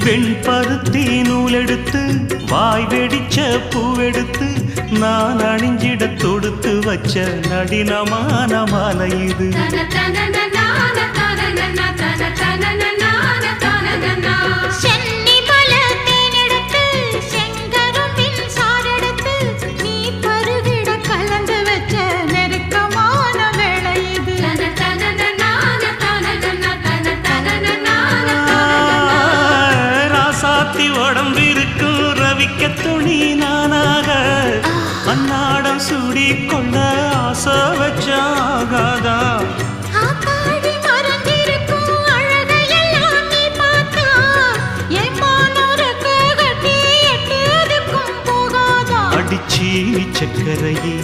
வெண்பருத்தி நூலெடுத்து வாய் வெடிச்ச பூவெடுத்து நான் அணிஞ்சிட தொடுத்து வச்ச நடினமான மாலை இது. உடம்பிருக்கும் ரவிக்க துணி நானாக அன்னாடம் சூடி கொள்ள ஆசை வச்சாகாதா. அடிச்சீனி சக்கரையே